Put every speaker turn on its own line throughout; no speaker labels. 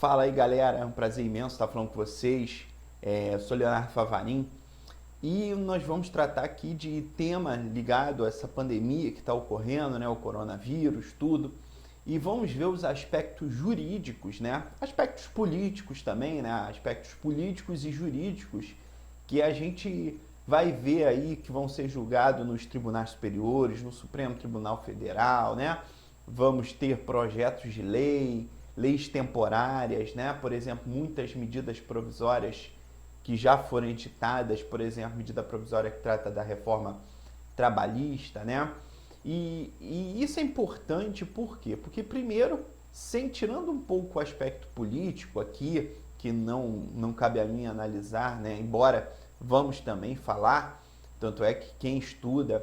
Fala aí, galera, é um prazer imenso estar falando com vocês. Eu sou Leonardo Favarin e nós vamos tratar aqui de tema ligado a essa pandemia que está ocorrendo, né, o coronavírus, tudo. E vamos ver os aspectos jurídicos, né, aspectos políticos também, né, aspectos políticos e jurídicos que a gente vai ver aí que vão ser julgados nos tribunais superiores, no Supremo Tribunal Federal, né? Vamos ter projetos de lei, leis temporárias, né? Por exemplo, muitas medidas provisórias que já foram editadas, por exemplo, medida provisória que trata da reforma trabalhista, né? E isso é importante por quê? Porque primeiro, tirando um pouco o aspecto político aqui, que não cabe a mim analisar, né? Embora vamos também falar, tanto é que quem estuda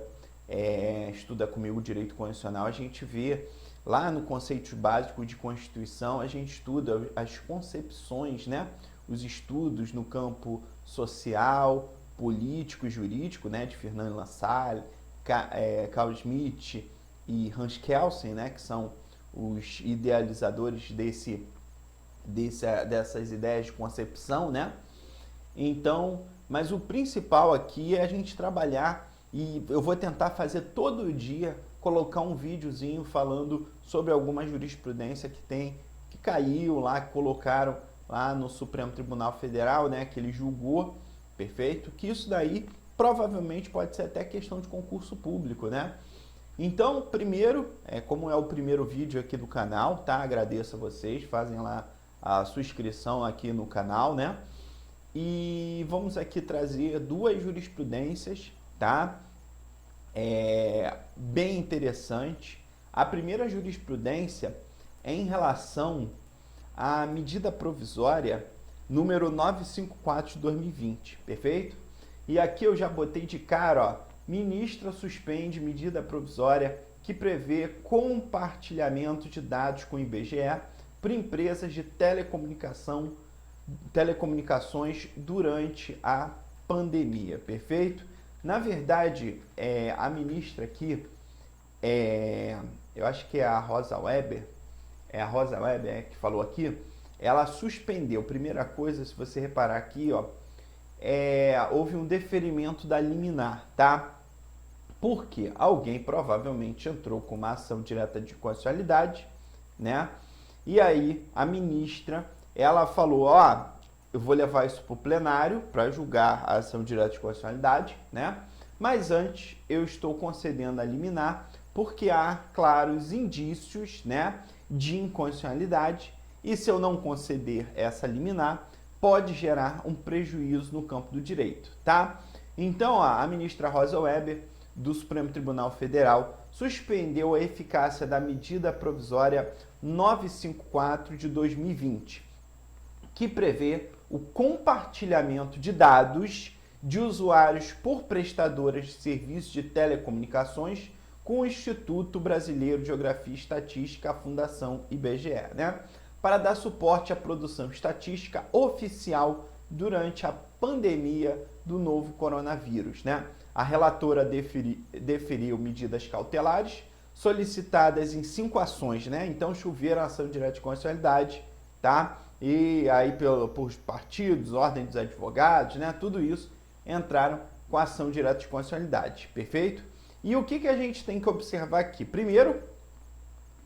comigo o direito constitucional, a gente vê lá no conceito básico de Constituição, a gente estuda as concepções, né? Os estudos no campo social, político e jurídico, né? De Fernando Lassalle, Carl Schmitt e Hans Kelsen, né? Que são os idealizadores dessas ideias de concepção, né? Então, mas o principal aqui é a gente trabalhar, e eu vou tentar fazer todo dia, colocar um videozinho falando sobre alguma jurisprudência que caiu lá, que colocaram lá no Supremo Tribunal Federal, né, que ele julgou, perfeito? Que isso daí provavelmente pode ser até questão de concurso público, né? Então, primeiro, como é o primeiro vídeo aqui do canal, tá? Agradeço a vocês, fazem lá a sua inscrição aqui no canal, né? E vamos aqui trazer duas jurisprudências, tá? Bem interessante. A primeira jurisprudência é em relação à medida provisória número 954 de 2020, perfeito? E aqui eu já botei de cara, ó, ministra suspende medida provisória que prevê compartilhamento de dados com o IBGE por empresas de telecomunicações durante a pandemia, perfeito? Na verdade, a ministra aqui, eu acho que é a Rosa Weber, que falou aqui, ela suspendeu, primeira coisa, se você reparar aqui, ó, houve um deferimento da liminar, tá? Porque alguém provavelmente entrou com uma ação direta de constitucionalidade, né? E aí a ministra, ela falou, ó, eu vou levar isso para o plenário para julgar a ação direta de constitucionalidade, né? Mas antes eu estou concedendo a liminar porque há claros indícios, né, de inconstitucionalidade, e se eu não conceder essa liminar, pode gerar um prejuízo no campo do direito, tá? Então, ó, a ministra Rosa Weber, do Supremo Tribunal Federal, suspendeu a eficácia da medida provisória 954 de 2020, que prevê o compartilhamento de dados de usuários por prestadoras de serviços de telecomunicações com o Instituto Brasileiro de Geografia e Estatística, a Fundação IBGE, né? Para dar suporte à produção estatística oficial durante a pandemia do novo coronavírus, né? A relatora deferiu medidas cautelares solicitadas em 5 ações, né? Então, choveram a ação direta de constitucionalidade, tá? E aí, por partidos, ordem dos advogados, né? Tudo isso entraram com a ação direta de constitucionalidade, perfeito? E o que a gente tem que observar aqui? Primeiro,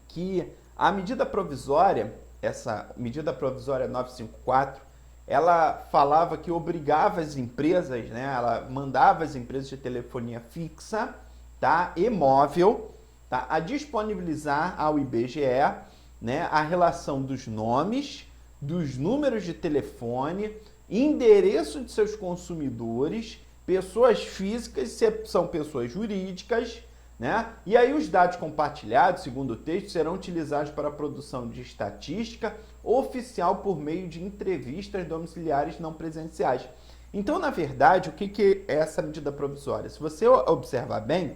que a medida provisória, essa medida provisória 954, ela falava que obrigava as empresas, né? Ela mandava as empresas de telefonia fixa, tá? E móvel, tá? A disponibilizar ao IBGE, né, a relação dos nomes, dos números de telefone, endereço de seus consumidores, pessoas físicas, se são pessoas jurídicas, né? E aí os dados compartilhados, segundo o texto, serão utilizados para a produção de estatística oficial por meio de entrevistas domiciliares não presenciais. Então, na verdade, o que é essa medida provisória? Se você observar bem,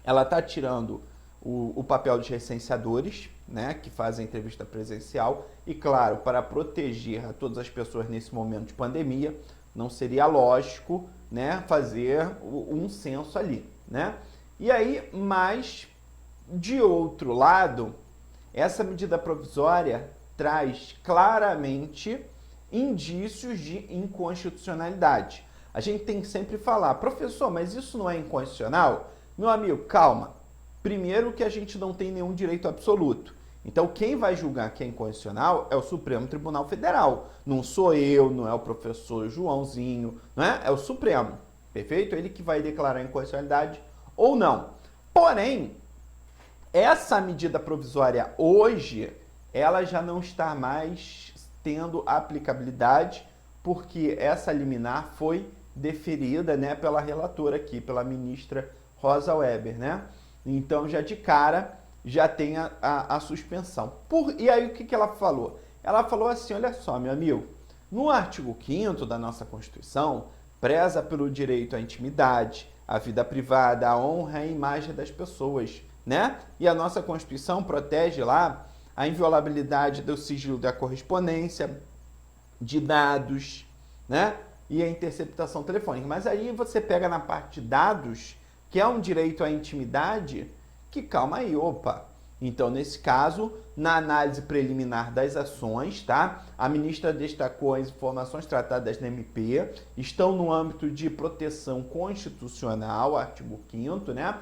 ela está tirando o papel dos recenseadores, né, que fazem a entrevista presencial, e claro, para proteger a todas as pessoas nesse momento de pandemia, não seria lógico, né, fazer um censo ali, né? E aí, mas de outro lado, essa medida provisória traz claramente indícios de inconstitucionalidade. A gente tem que sempre falar, professor, mas isso não é inconstitucional? Meu amigo, calma. Primeiro que a gente não tem nenhum direito absoluto. Então, quem vai julgar que é inconstitucional é o Supremo Tribunal Federal. Não sou eu, não é o professor Joãozinho, não é? É o Supremo, perfeito? Ele que vai declarar a inconstitucionalidade ou não. Porém, essa medida provisória hoje, ela já não está mais tendo aplicabilidade, porque essa liminar foi deferida, né, pela relatora aqui, pela ministra Rosa Weber, né? Então, já de cara, já tem a suspensão. E aí, o que ela falou? Ela falou assim, olha só, meu amigo, no artigo 5º da nossa Constituição, preza pelo direito à intimidade, à vida privada, à honra e imagem das pessoas, né? E a nossa Constituição protege lá a inviolabilidade do sigilo da correspondência, de dados, né? E a interceptação telefônica. Mas aí você pega na parte de dados, que é um direito à intimidade, que calma aí, opa. Então, nesse caso, na análise preliminar das ações, tá? A ministra destacou as informações tratadas na MP, estão no âmbito de proteção constitucional, artigo 5º, né?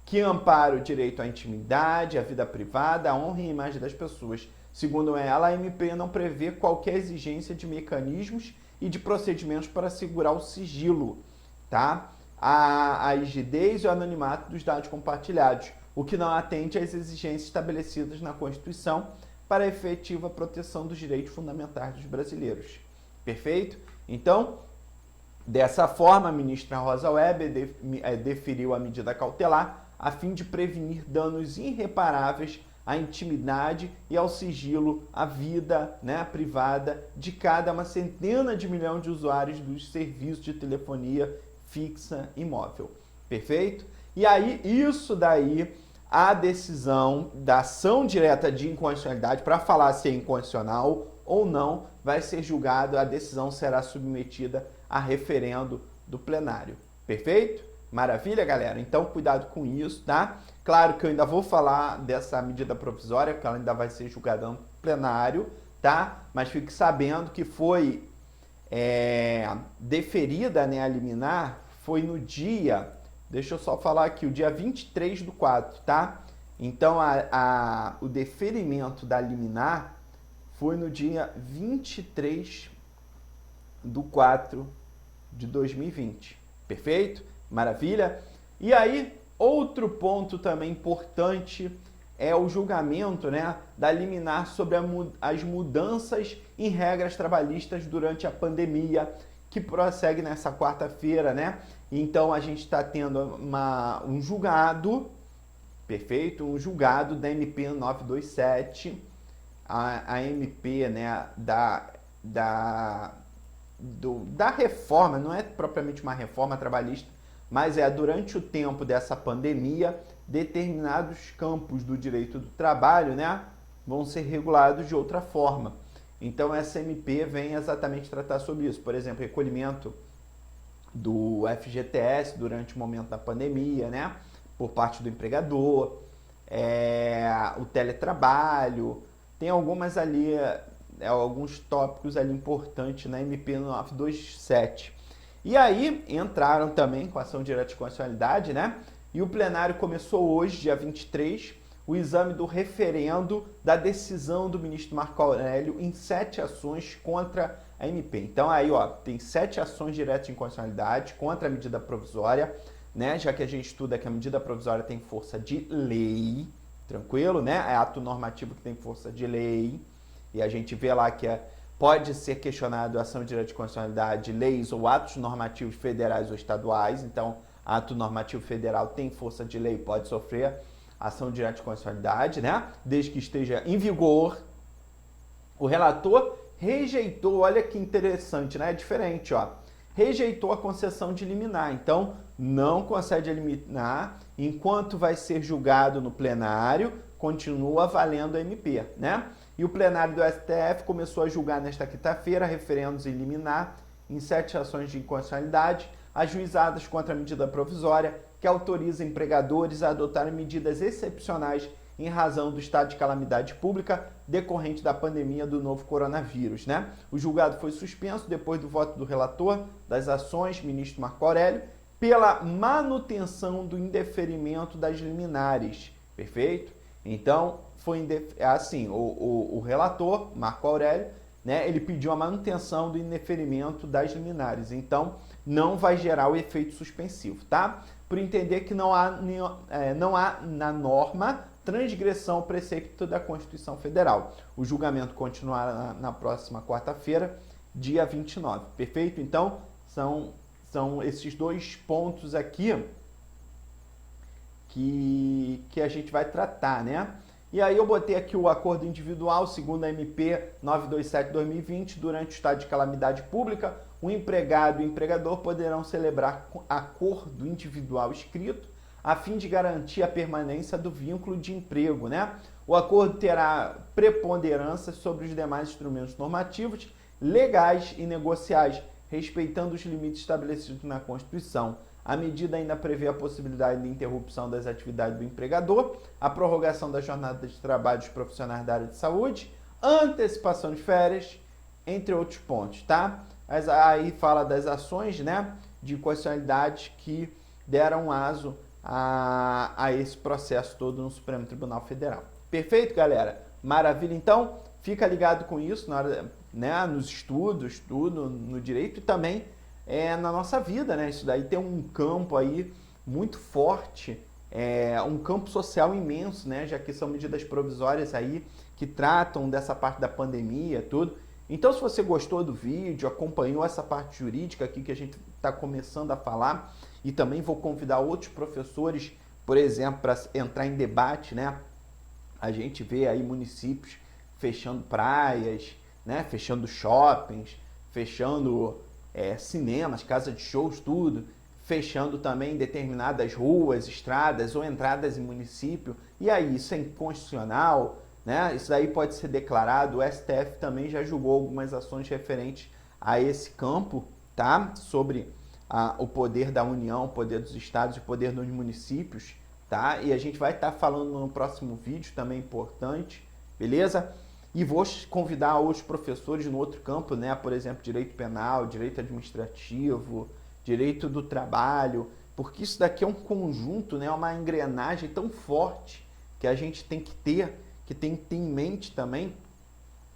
Que ampara o direito à intimidade, à vida privada, à honra e imagem das pessoas. Segundo ela, a MP não prevê qualquer exigência de mecanismos e de procedimentos para assegurar o sigilo, tá? A rigidez e o anonimato dos dados compartilhados, o que não atende às exigências estabelecidas na Constituição para a efetiva proteção dos direitos fundamentais dos brasileiros. Perfeito? Então, dessa forma, a ministra Rosa Weber deferiu a medida cautelar a fim de prevenir danos irreparáveis à intimidade e ao sigilo, à vida, né, privada de cada uma centena de milhões de usuários dos serviços de telefonia fixa e móvel. Perfeito? E aí, isso daí, a decisão da ação direta de inconstitucionalidade, para falar se é inconstitucional ou não, vai ser julgado, a decisão será submetida a referendo do plenário. Perfeito? Maravilha, galera? Então, cuidado com isso, tá? Claro que eu ainda vou falar dessa medida provisória, porque ela ainda vai ser julgada no plenário, tá? Mas fique sabendo que foi deferida, né, a liminar, foi no dia, deixa eu só falar aqui, o dia 23/4, tá? Então, o deferimento da liminar foi no dia 23/4 de 2020. Perfeito? Maravilha? E aí, outro ponto também importante é o julgamento, né, da liminar sobre as mudanças em regras trabalhistas durante a pandemia, que prossegue nessa quarta-feira, né? Então, a gente está tendo um julgado, perfeito? Um julgado da MP 927, a MP, né, da reforma, não é propriamente uma reforma trabalhista, mas durante o tempo dessa pandemia, determinados campos do direito do trabalho, né, vão ser regulados de outra forma. Então, essa MP vem exatamente tratar sobre isso. Por exemplo, recolhimento do FGTS durante o momento da pandemia, né, por parte do empregador, o teletrabalho, tem algumas ali, alguns tópicos ali importantes na MP 927. E aí, entraram também com ação direta de constitucionalidade, né? E o plenário começou hoje, dia 23, o exame do referendo da decisão do ministro Marco Aurélio em 7 ações contra a MP. Então, aí, ó, tem 7 ações diretas de inconstitucionalidade contra a medida provisória, né? Já que a gente estuda que a medida provisória tem força de lei, tranquilo, né? É ato normativo que tem força de lei. E a gente vê lá que pode ser questionado a ação direta de constitucionalidade, leis ou atos normativos federais ou estaduais. Então, ato normativo federal tem força de lei, pode sofrer ação direta de constitucionalidade, né? Desde que esteja em vigor. O relator rejeitou, olha que interessante, né? É diferente, ó. Rejeitou a concessão de liminar. Então, não concede a liminar enquanto vai ser julgado no plenário, continua valendo a MP, né? E o plenário do STF começou a julgar nesta quinta-feira referendos em liminar em 7 ações de inconstitucionalidade ajuizadas contra a medida provisória que autoriza empregadores a adotarem medidas excepcionais em razão do estado de calamidade pública decorrente da pandemia do novo coronavírus, né? O julgado foi suspenso depois do voto do relator das ações, ministro Marco Aurélio, pela manutenção do indeferimento das liminares, perfeito? Então, foi assim, o relator, Marco Aurélio, né, ele pediu a manutenção do indeferimento das liminares, então não vai gerar o efeito suspensivo, tá? Por entender que não há na norma transgressão ao preceito da Constituição Federal. O julgamento continuará na próxima quarta-feira, dia 29, perfeito? Então, são esses dois pontos aqui que a gente vai tratar, né? E aí eu botei aqui o acordo individual, segundo a MP 927/2020, durante o estado de calamidade pública, o empregado e o empregador poderão celebrar acordo individual escrito a fim de garantir a permanência do vínculo de emprego, né? O acordo terá preponderância sobre os demais instrumentos normativos, legais e negociais, respeitando os limites estabelecidos na Constituição. A medida ainda prevê a possibilidade de interrupção das atividades do empregador, a prorrogação da jornada de trabalho dos profissionais da área de saúde, antecipação de férias, entre outros pontos, tá? Aí fala das ações, né, de constitucionalidade que deram aso a esse processo todo no Supremo Tribunal Federal. Perfeito, galera? Maravilha, então? Fica ligado com isso na hora, né, nos estudos, tudo, no direito e também na nossa vida, né? Isso daí tem um campo aí muito forte, um campo social imenso, né? Já que são medidas provisórias aí que tratam dessa parte da pandemia, tudo. Então, se você gostou do vídeo, acompanhou essa parte jurídica aqui que a gente está começando a falar, e também vou convidar outros professores, por exemplo, para entrar em debate, né? A gente vê aí municípios fechando praias, né? Fechando shoppings, fechando cinemas, casas de shows, tudo, fechando também determinadas ruas, estradas ou entradas em município. E aí, isso é inconstitucional, né? Isso daí pode ser declarado. O STF também já julgou algumas ações referentes a esse campo, tá? Sobre o poder da União, o poder dos estados e o poder dos municípios, tá? E a gente vai estar falando no próximo vídeo, também importante, beleza? E vou convidar outros professores no outro campo, né? Por exemplo, direito penal, direito administrativo, direito do trabalho, porque isso daqui é um conjunto, né? Uma engrenagem tão forte que a gente tem que ter em mente também,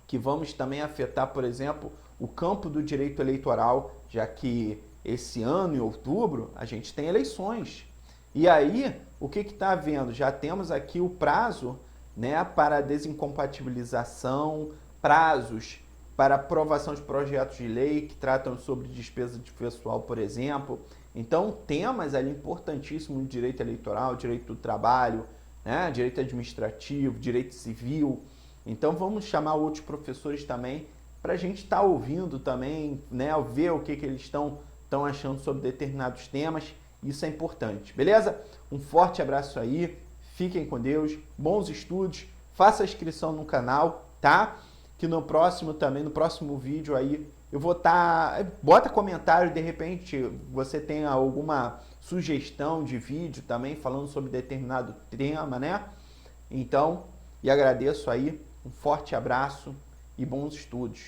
que vamos também afetar, por exemplo, o campo do direito eleitoral, já que esse ano, em outubro, a gente tem eleições. E aí, o que está havendo? Já temos aqui o prazo, né, para desincompatibilização, prazos para aprovação de projetos de lei que tratam sobre despesa de pessoal, por exemplo. Então, temas ali importantíssimos no direito eleitoral, direito do trabalho, né, direito administrativo, direito civil. Então, vamos chamar outros professores também para a gente estar ouvindo também, né, ver o que eles estão achando sobre determinados temas. Isso é importante, beleza? Um forte abraço aí. Fiquem com Deus, bons estudos, faça a inscrição no canal, tá? Que no próximo vídeo aí, eu vou bota comentário, de repente você tem alguma sugestão de vídeo também, falando sobre determinado tema, né? Então, e agradeço aí, um forte abraço e bons estudos.